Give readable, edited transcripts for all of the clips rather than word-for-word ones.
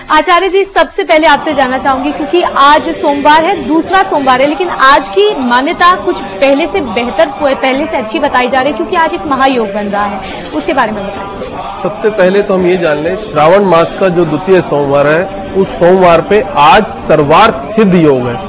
आचार्य जी, सबसे पहले आपसे जानना चाहूंगी, क्योंकि आज सोमवार है, दूसरा सोमवार है, लेकिन आज की मान्यता कुछ पहले से बेहतर, पहले से अच्छी बताई जा रही है, क्योंकि आज एक महायोग बन रहा है, उसके बारे में बताइए। सबसे पहले तो हम ये जान लें, श्रावण मास का जो द्वितीय सोमवार है, उस सोमवार पे आज सर्वार्थ सिद्ध योग है।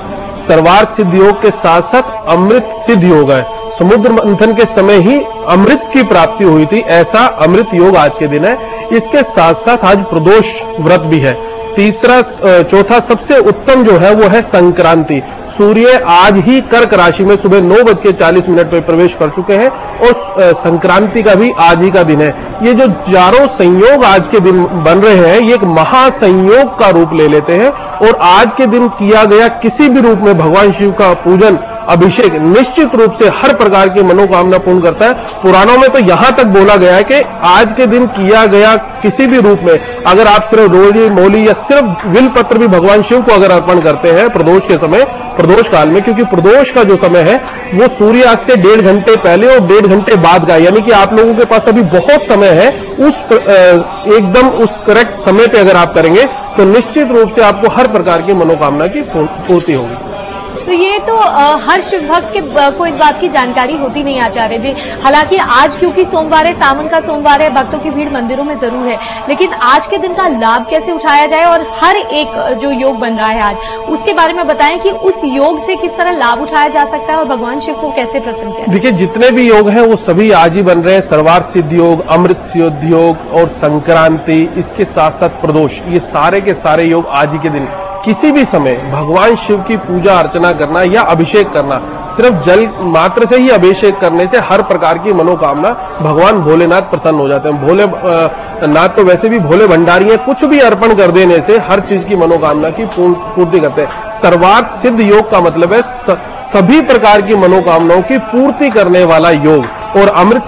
सर्वार्थ सिद्ध योग के साथ साथ अमृत सिद्ध योग है। समुद्र मंथन के समय ही अमृत की प्राप्ति हुई थी, ऐसा अमृत योग आज के दिन है। इसके साथ साथ आज प्रदोष व्रत भी है। चौथा सबसे उत्तम जो है वो है संक्रांति। सूर्य आज ही कर्क राशि में सुबह 9:40 पर प्रवेश कर चुके हैं और संक्रांति का भी आज ही का दिन है। ये जो चारों संयोग आज के दिन बन रहे हैं, ये एक महासंयोग का रूप ले लेते हैं और आज के दिन किया गया किसी भी रूप में भगवान शिव का पूजन, अभिषेक निश्चित रूप से हर प्रकार की मनोकामना पूर्ण करता है। पुराणों में तो यहां तक बोला गया है कि आज के दिन किया गया किसी भी रूप में, अगर आप सिर्फ रोली मोली या सिर्फ विल पत्र भी भगवान शिव को अगर अर्पण करते हैं प्रदोष के समय, प्रदोष काल में, क्योंकि प्रदोष का जो समय है वो सूर्यास्त से 1.5 घंटे पहले और 1.5 घंटे बाद का, यानी कि आप लोगों के पास अभी बहुत समय है। उस एकदम उस करेक्ट समय पे अगर आप करेंगे तो निश्चित रूप से आपको हर प्रकार की मनोकामना की पूर्ति होगी। तो ये तो हर शिव भक्त को इस बात की जानकारी होती नहीं आचार्य जी। हालांकि आज क्योंकि सोमवार है, सावन का सोमवार है, भक्तों की भीड़ मंदिरों में जरूर है, लेकिन आज के दिन का लाभ कैसे उठाया जाए और हर एक जो योग बन रहा है आज, उसके बारे में बताएं कि उस योग से किस तरह लाभ उठाया जा सकता है और भगवान शिव को कैसे प्रसन्न किया। देखिए, जितने भी योग हैं वो सभी आज ही बन रहे हैं। सर्वार्थ सिद्ध योग, अमृत सिद्ध योग और संक्रांति, इसके साथ साथ प्रदोष, ये सारे के सारे योग आज ही के दिन। किसी भी समय भगवान शिव की पूजा अर्चना करना या अभिषेक करना, सिर्फ जल मात्र से ही अभिषेक करने से हर प्रकार की मनोकामना भगवान भोलेनाथ प्रसन्न हो जाते हैं। भोलेनाथ तो वैसे भी भोले भंडारी हैं, कुछ भी अर्पण कर देने से हर चीज की मनोकामना की पूर्ति करते हैं। सर्वार्थ सिद्ध योग का मतलब है सभी प्रकार की मनोकामनाओं की पूर्ति करने वाला योग। और अमृत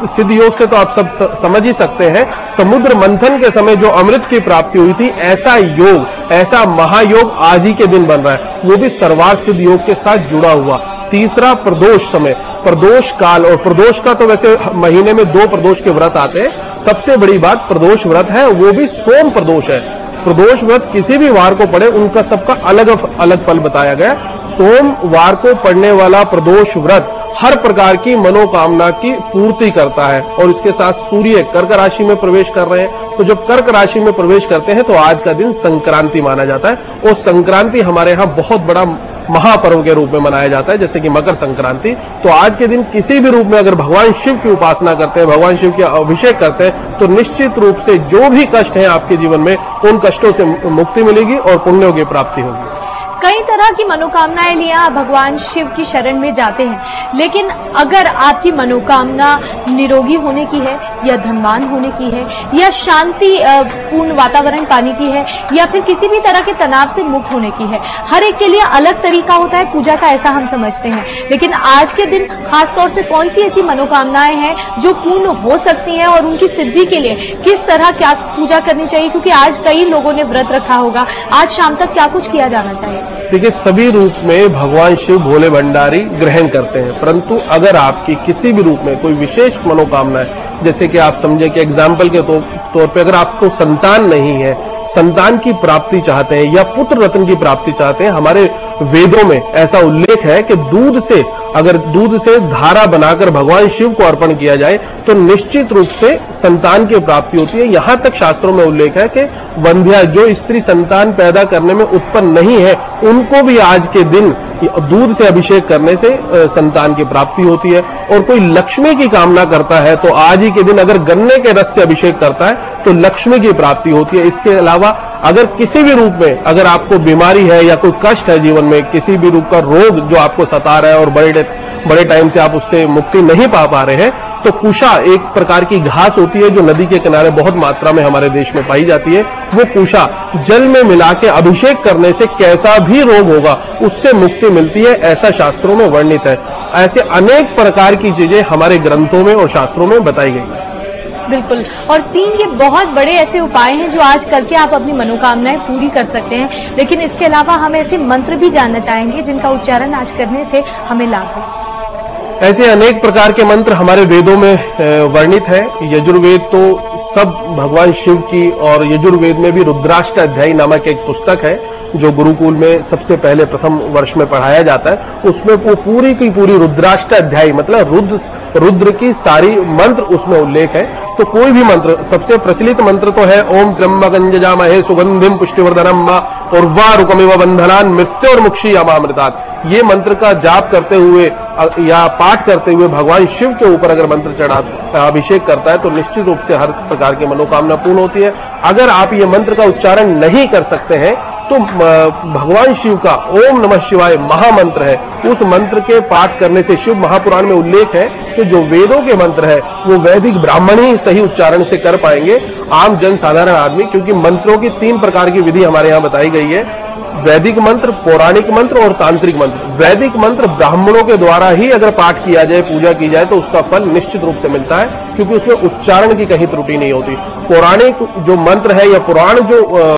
सिद्ध योग से तो आप सब समझ ही सकते हैं, समुद्र मंथन के समय जो अमृत की प्राप्ति हुई थी, ऐसा योग, ऐसा महायोग आज ही के दिन बन रहा है, वो भी सर्वार्थ सिद्ध योग के साथ जुड़ा हुआ। तीसरा प्रदोष समय, प्रदोष काल, और प्रदोष का तो वैसे महीने में 2 प्रदोष के व्रत आते हैं। सबसे बड़ी बात प्रदोष व्रत है, वो भी सोम प्रदोष है। प्रदोष व्रत किसी भी वार को पढ़े, उनका सबका अलग अलग फल बताया गया। सोमवार को पढ़ने वाला प्रदोष व्रत हर प्रकार की मनोकामना की पूर्ति करता है। और इसके साथ सूर्य कर्क राशि में प्रवेश कर रहे हैं, तो जब कर्क राशि में प्रवेश करते हैं तो आज का दिन संक्रांति माना जाता है। और संक्रांति हमारे यहाँ बहुत बड़ा महापर्व के रूप में मनाया जाता है, जैसे कि मकर संक्रांति। तो आज के दिन किसी भी रूप में अगर भगवान शिव की उपासना करते हैं, भगवान शिव के अभिषेक करते हैं, तो निश्चित रूप से जो भी कष्ट है आपके जीवन में, उन कष्टों से मुक्ति मिलेगी और पुण्यों की प्राप्ति होगी। कई तरह की मनोकामनाएं लिए आप भगवान शिव की शरण में जाते हैं, लेकिन अगर आपकी मनोकामना निरोगी होने की है, या धनवान होने की है, या शांति पूर्ण वातावरण पाने की है, या फिर किसी भी तरह के तनाव से मुक्त होने की है, हर एक के लिए अलग तरीका होता है पूजा का, ऐसा हम समझते हैं। लेकिन आज के दिन खासतौर से कौन सी ऐसी मनोकामनाएं हैं जो पूर्ण हो सकती हैं और उनकी सिद्धि के लिए किस तरह क्या पूजा करनी चाहिए, क्योंकि आज कई लोगों ने व्रत रखा होगा, आज शाम तक क्या कुछ किया जाना चाहिए? देखिए, सभी रूप में भगवान शिव भोले भंडारी ग्रहण करते हैं, परंतु अगर आपकी किसी भी रूप में कोई विशेष मनोकामना है, जैसे कि आप समझे कि एग्जाम्पल के तौर पे अगर आपको संतान नहीं है, संतान की प्राप्ति चाहते हैं या पुत्र रत्न की प्राप्ति चाहते हैं, हमारे वेदों में ऐसा उल्लेख है कि अगर दूध से धारा बनाकर भगवान शिव को अर्पण किया जाए तो निश्चित रूप से संतान की प्राप्ति होती है। यहां तक शास्त्रों में उल्लेख है कि वंध्या, जो स्त्री संतान पैदा करने में उत्पन्न नहीं है, उनको भी आज के दिन दूध से अभिषेक करने से संतान की प्राप्ति होती है। और कोई लक्ष्मी की कामना करता है तो आज ही के दिन अगर गन्ने के रस से अभिषेक करता है तो लक्ष्मी की प्राप्ति होती है। इसके अलावा अगर किसी भी रूप में अगर आपको बीमारी है या कोई कष्ट है जीवन में, किसी भी रूप का रोग जो आपको सता रहा है और बड़े टाइम से आप उससे मुक्ति नहीं पा रहे हैं, तो कुशा एक प्रकार की घास होती है जो नदी के किनारे बहुत मात्रा में हमारे देश में पाई जाती है। वो कुशा जल में मिला के अभिषेक करने से कैसा भी रोग होगा उससे मुक्ति मिलती है, ऐसा शास्त्रों में वर्णित है। ऐसे अनेक प्रकार की चीजें हमारे ग्रंथों में और शास्त्रों में बताई गई है। बिल्कुल, और 3 ये बहुत बड़े ऐसे उपाय हैं जो आज करके आप अपनी मनोकामनाएं पूरी कर सकते हैं। लेकिन इसके अलावा हम ऐसे मंत्र भी जानना चाहेंगे जिनका उच्चारण आज करने से हमें लाभ हो। ऐसे अनेक प्रकार के मंत्र हमारे वेदों में वर्णित है। यजुर्वेद तो सब भगवान शिव की, और यजुर्वेद में भी रुद्राष्ट अध्यायी नामक एक पुस्तक है जो गुरुकुल में सबसे पहले प्रथम वर्ष में पढ़ाया जाता है। उसमें वो पूरी की पूरी रुद्राष्ट अध्यायी मतलब रुद्र की सारी मंत्र उसमें उल्लेख है। तो कोई भी मंत्र, सबसे प्रचलित मंत्र तो है ओम त्र्यंबकं यजामहे सुगंधिम पुष्टिवर्धनम उर्वारुकमिव बंधनान् मृत्योर्मुक्षी अमामृतात्। ये मंत्र का जाप करते हुए या पाठ करते हुए भगवान शिव के ऊपर अगर मंत्र चढ़ा अभिषेक करता है तो निश्चित रूप से हर प्रकार की मनोकामना पूर्ण होती है। अगर आप ये मंत्र का उच्चारण नहीं कर सकते हैं तो भगवान शिव का ओम नमः शिवाय महामंत्र है, उस मंत्र के पाठ करने से शिव महापुराण में उल्लेख है कि जो वेदों के मंत्र है वो वैदिक ब्राह्मण ही सही उच्चारण से कर पाएंगे, आम जन साधारण आदमी, क्योंकि मंत्रों की 3 प्रकार की विधि हमारे यहां बताई गई है, वैदिक मंत्र, पौराणिक मंत्र और तांत्रिक मंत्र। वैदिक मंत्र ब्राह्मणों के द्वारा ही अगर पाठ किया जाए, पूजा की जाए तो उसका फल निश्चित रूप से मिलता है, क्योंकि उसमें उच्चारण की कहीं त्रुटि नहीं होती। पौराणिक जो मंत्र है या पुराण जो